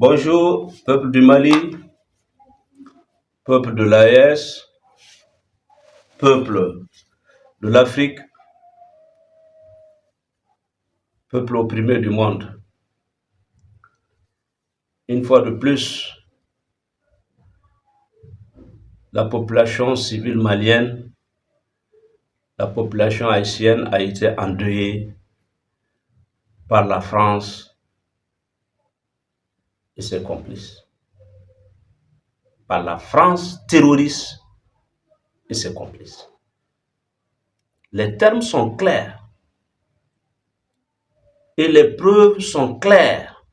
Bonjour, peuple du Mali, peuple de l'AES, peuple de l'Afrique, peuple opprimé du monde. Une fois de plus, la population civile malienne, la population haïtienne a été endeuillée par la France et ses complices. Par la France terroriste et ses complices. Les termes sont clairs et les preuves sont claires.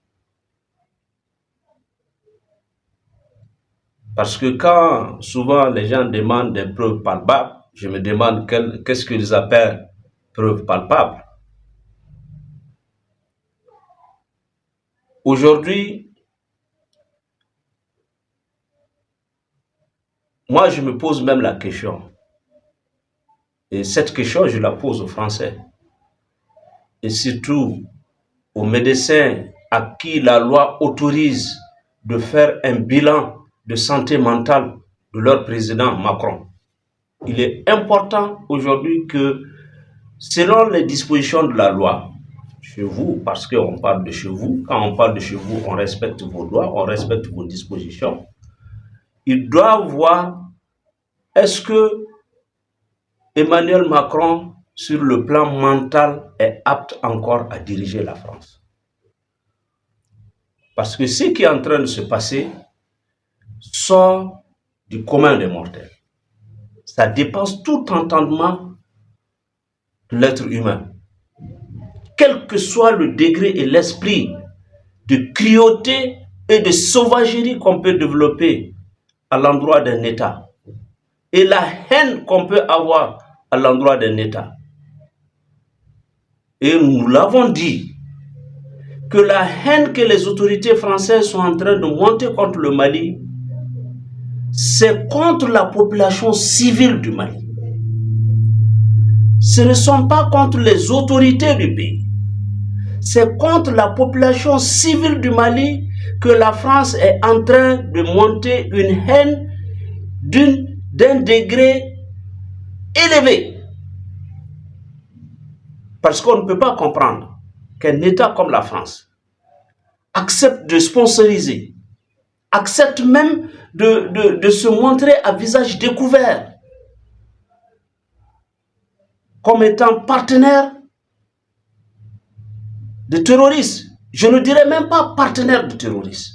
Parce que quand souvent les gens demandent des preuves palpables, je me demande qu'est-ce qu'ils appellent preuves palpables. Aujourd'hui, moi je me pose même la question. Et cette question, je la pose aux Français. Et surtout aux médecins à qui la loi autorise de faire un bilan de santé mentale de leur président Macron. Il est important aujourd'hui que, selon les dispositions de la loi, chez vous, parce qu'on parle de chez vous, quand on parle de chez vous, on respecte vos lois, on respecte vos dispositions, ils doivent voir est-ce que Emmanuel Macron, sur le plan mental, est apte encore à diriger la France. Parce que ce qui est en train de se passer sort du commun des mortels. Ça dépasse tout entendement de l'être humain. Quel que soit le degré et l'esprit de cruauté et de sauvagerie qu'on peut développer à l'endroit d'un État, et la haine qu'on peut avoir à l'endroit d'un État. Et nous l'avons dit, que la haine que les autorités françaises sont en train de monter contre le Mali, c'est contre la population civile du Mali. Ce ne sont pas contre les autorités du pays. C'est contre la population civile du Mali que la France est en train de monter une haine d'un degré élevé. Parce qu'on ne peut pas comprendre qu'un État comme la France accepte de sponsoriser, accepte même de se montrer à visage découvert comme étant partenaire de terroristes. Je ne dirais même pas partenaire de terroristes.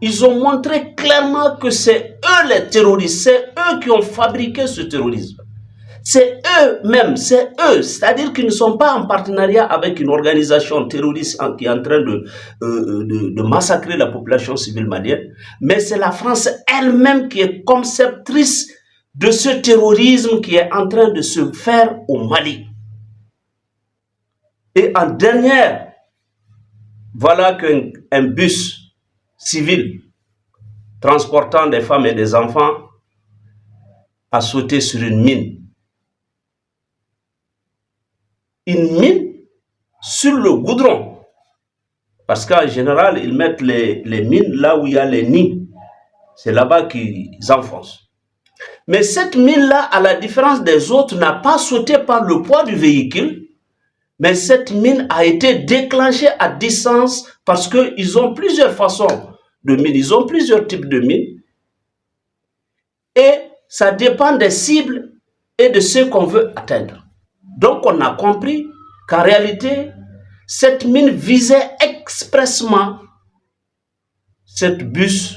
Ils ont montré clairement que c'est eux les terroristes, c'est eux qui ont fabriqué ce terrorisme. C'est eux-mêmes, c'est eux, c'est-à-dire qu'ils ne sont pas en partenariat avec une organisation terroriste qui est en train de massacrer la population civile malienne, mais c'est la France elle-même qui est conceptrice de ce terrorisme qui est en train de se faire au Mali. Et en dernière, voilà qu'un bus civil transportant des femmes et des enfants a sauté sur une mine. Une mine sur le goudron. Parce qu'en général, ils mettent les mines là où il y a les nids. C'est là-bas qu'ils enfoncent. Mais cette mine-là, à la différence des autres, n'a pas sauté par le poids du véhicule, mais cette mine a été déclenchée à distance parce qu'ils ont plusieurs façons de mines, ils ont plusieurs types de mines. Et ça dépend des cibles et de ce qu'on veut atteindre. Donc on a compris qu'en réalité, cette mine visait expressément cette bus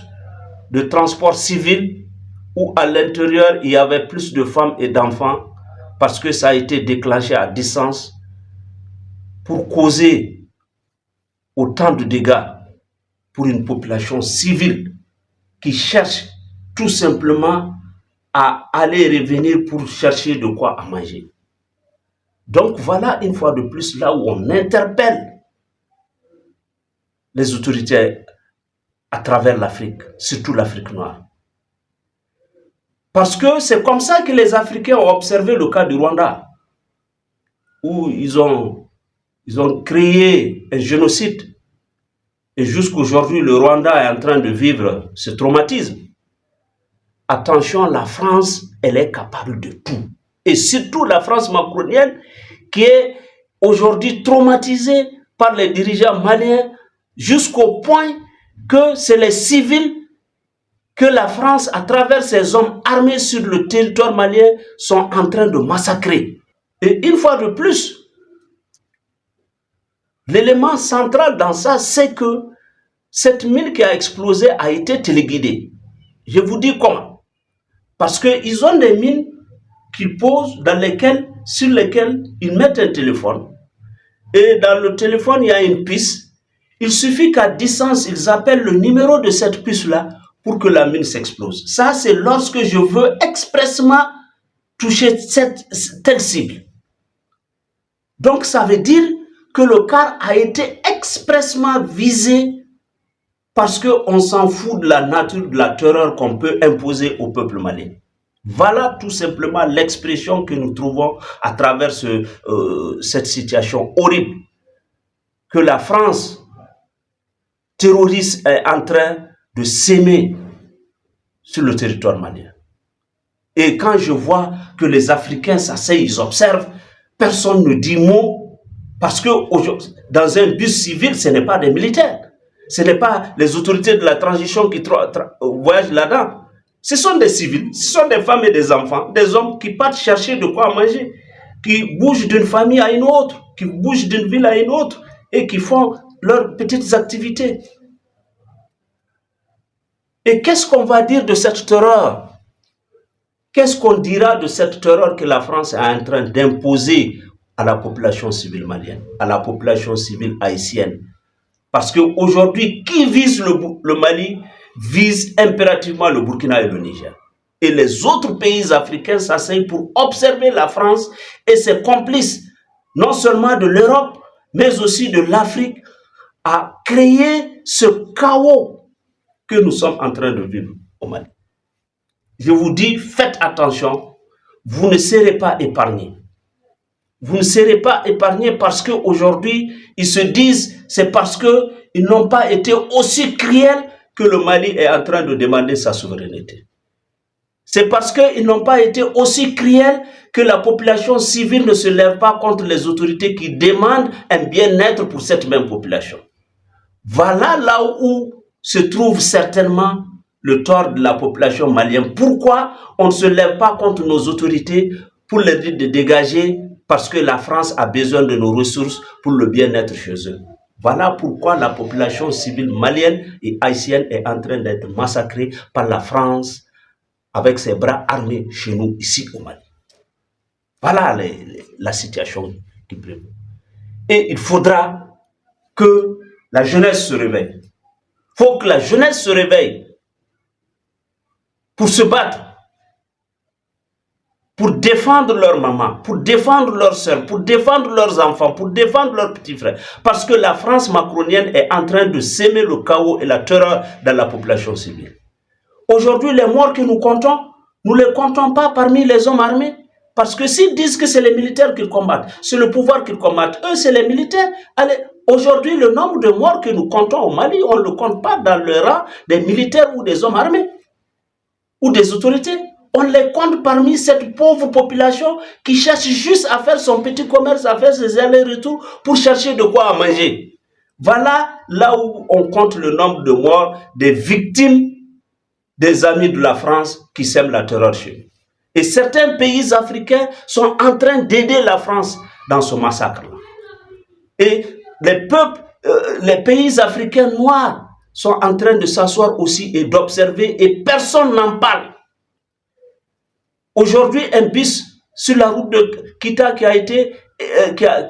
de transport civil où à l'intérieur il y avait plus de femmes et d'enfants parce que ça a été déclenché à distance pour causer autant de dégâts pour une population civile qui cherche tout simplement à aller et revenir pour chercher de quoi à manger. Donc voilà une fois de plus là où on interpelle les autorités à travers l'Afrique, surtout l'Afrique noire. Parce que c'est comme ça que les Africains ont observé le cas du Rwanda, où ils ont créé un génocide Et jusqu'aujourd'hui, le Rwanda est en train de vivre ce traumatisme. Attention, la France, elle est capable de tout. Et surtout la France macronienne qui est aujourd'hui traumatisée par les dirigeants maliens jusqu'au point que c'est les civils que la France, à travers ses hommes armés sur le territoire malien, sont en train de massacrer. Et une fois de plus, l'élément central dans ça, c'est que cette mine qui a explosé a été téléguidée. Je vous dis comment. Parce qu'ils ont des mines qu'ils posent sur lesquelles ils mettent un téléphone. Et dans le téléphone, il y a une puce. Il suffit qu'à distance, ils appellent le numéro de cette puce-là pour que la mine s'explose. Ça, c'est lorsque je veux expressément toucher telle cible. Donc, ça veut dire que le car a été expressément visé parce qu'on s'en fout de la nature de la terreur qu'on peut imposer au peuple malien. Voilà tout simplement l'expression que nous trouvons à travers cette situation horrible que la France terroriste est en train de s'aimer sur le territoire malien. Et quand je vois que les Africains s'asseyent, ils observent, personne ne dit mot, parce que dans un bus civil, ce n'est pas des militaires, ce n'est pas les autorités de la transition qui voyagent là-dedans. Ce sont des civils, ce sont des femmes et des enfants, des hommes qui partent chercher de quoi manger, qui bougent d'une famille à une autre, qui bougent d'une ville à une autre et qui font leurs petites activités. Et qu'est-ce qu'on va dire de cette terreur? Qu'est-ce qu'on dira de cette terreur que la France est en train d'imposer à la population civile malienne, à la population civile haïtienne? Parce qu'aujourd'hui, qui vise le Mali vise impérativement le Burkina et le Niger. Et les autres pays africains s'asseyent pour observer la France et ses complices, non seulement de l'Europe, mais aussi de l'Afrique, à créer ce chaos que nous sommes en train de vivre au Mali. Je vous dis, faites attention, vous ne serez pas épargnés. Vous ne serez pas épargnés parce qu'aujourd'hui, ils se disent, c'est parce qu'ils n'ont pas été aussi cruels que le Mali est en train de demander sa souveraineté. C'est parce qu'ils n'ont pas été aussi cruels que la population civile ne se lève pas contre les autorités qui demandent un bien-être pour cette même population. Voilà là où se trouve certainement le tort de la population malienne. Pourquoi on ne se lève pas contre nos autorités pour les dire de dégager? Parce que la France a besoin de nos ressources pour le bien-être chez eux. Voilà pourquoi la population civile malienne et haïtienne est en train d'être massacrée par la France avec ses bras armés chez nous, ici au Mali. Voilà la situation qui prévaut. Et il faudra que la jeunesse se réveille. Il faut que la jeunesse se réveille pour se battre, pour défendre leur maman, pour défendre leurs soeurs, pour défendre leurs enfants, pour défendre leurs petits frères. Parce que la France macronienne est en train de s'aimer le chaos et la terreur dans la population civile. Aujourd'hui, les morts que nous comptons, nous ne les comptons pas parmi les hommes armés. Parce que s'ils disent que c'est les militaires qu'ils combattent, c'est le pouvoir qu'ils combattent, eux c'est les militaires. Allez, aujourd'hui, le nombre de morts que nous comptons au Mali, on ne le compte pas dans le rang des militaires ou des hommes armés ou des autorités. On les compte parmi cette pauvre population qui cherche juste à faire son petit commerce, à faire ses allers-retours pour chercher de quoi manger. Voilà là où on compte le nombre de morts, des victimes des amis de la France qui sèment la terreur chez nous. Et certains pays africains sont en train d'aider la France dans ce massacre-là. Et les peuples, les pays africains noirs sont en train de s'asseoir aussi et d'observer et personne n'en parle. Aujourd'hui, un bus sur la route de Kita qui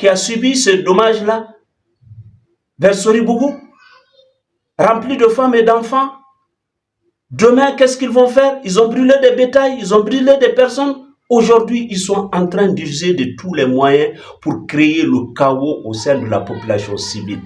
a subi ce dommage-là, vers Soribougou, rempli de femmes et d'enfants. Demain, qu'est-ce qu'ils vont faire? Ils ont brûlé des bétails, ils ont brûlé des personnes. Aujourd'hui, ils sont en train d'user de tous les moyens pour créer le chaos au sein de la population civile.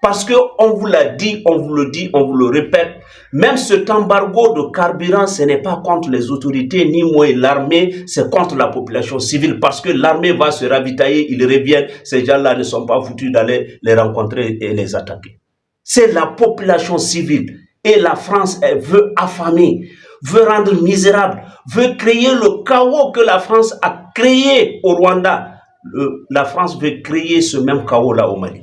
Parce qu'on vous l'a dit, on vous le dit, on vous le répète, même cet embargo de carburant, ce n'est pas contre les autorités, ni moi et l'armée, c'est contre la population civile. Parce que l'armée va se ravitailler, ils reviennent, ces gens-là ne sont pas foutus d'aller les rencontrer et les attaquer. c'est la population civile. Et la France, elle veut affamer, veut rendre misérable, veut créer le chaos que la France a créé au Rwanda. La France veut créer ce même chaos-là au Mali.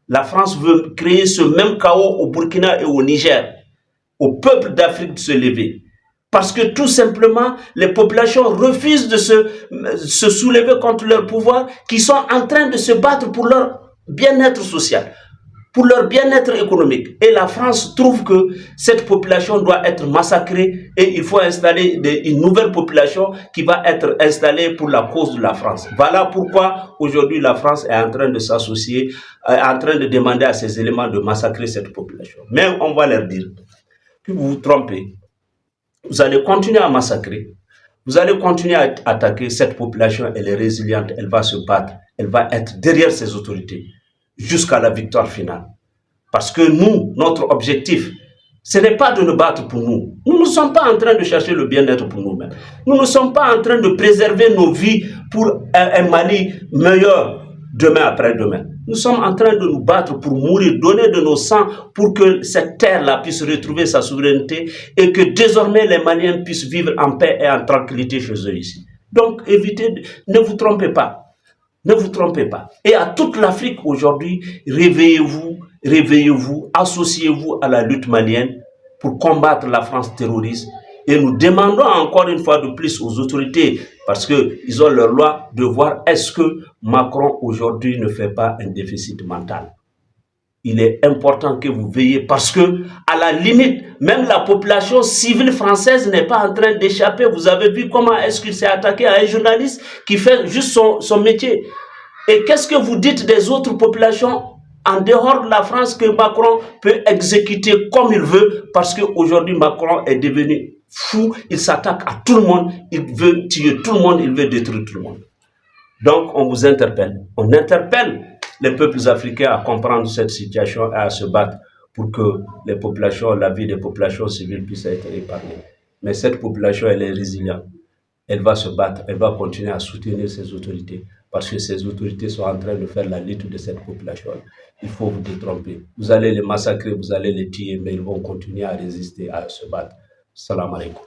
La France veut créer ce même chaos au Burkina et au Niger, au peuple d'Afrique de se lever. Parce que tout simplement, les populations refusent de se soulever contre leur pouvoir, qui sont en train de se battre pour leur bien-être social, pour leur bien-être économique. Et la France trouve que cette population doit être massacrée et il faut installer une nouvelle population qui va être installée pour la cause de la France. Voilà pourquoi aujourd'hui la France est en train de s'associer, en train de demander à ces éléments de massacrer cette population. Mais on va leur dire que vous vous trompez. Vous allez continuer à massacrer, vous allez continuer à attaquer. Cette population, elle est résiliente, elle va se battre, elle va être derrière ses autorités jusqu'à la victoire finale. Parce que nous, notre objectif, ce n'est pas de nous battre pour nous. Nous ne sommes pas en train de chercher le bien-être pour nous-mêmes. Nous ne sommes pas en train de préserver nos vies pour un Mali meilleur demain après-demain. Nous sommes en train de nous battre pour mourir, donner de nos sangs pour que cette terre-là puisse retrouver sa souveraineté et que désormais les Maliens puissent vivre en paix et en tranquillité chez eux ici. Donc, évitez, ne vous trompez pas. Ne vous trompez pas. Et à toute l'Afrique aujourd'hui, réveillez-vous, réveillez-vous, associez-vous à la lutte malienne pour combattre la France terroriste. Et nous demandons encore une fois de plus aux autorités, parce qu'ils ont leur loi, de voir est-ce que Macron aujourd'hui ne fait pas un déficit mental. Il est important que vous veillez parce que, à la limite, même la population civile française n'est pas en train d'échapper. Vous avez vu comment est-ce qu'il s'est attaqué à un journaliste qui fait juste son métier. Et qu'est-ce que vous dites des autres populations en dehors de la France que Macron peut exécuter comme il veut parce qu'aujourd'hui Macron est devenu fou, il s'attaque à tout le monde, il veut tuer tout le monde, il veut détruire tout le monde. Donc on vous interpelle, on interpelle les peuples africains à comprendre cette situation et à se battre pour que les populations, la vie des populations civiles puisse être épargnée. Mais cette population, elle est résiliente. Elle va se battre, elle va continuer à soutenir ses autorités parce que ces autorités sont en train de faire la lutte de cette population. Il faut vous détromper. Vous allez les massacrer, vous allez les tuer, mais ils vont continuer à résister, à se battre. Salam alaikum.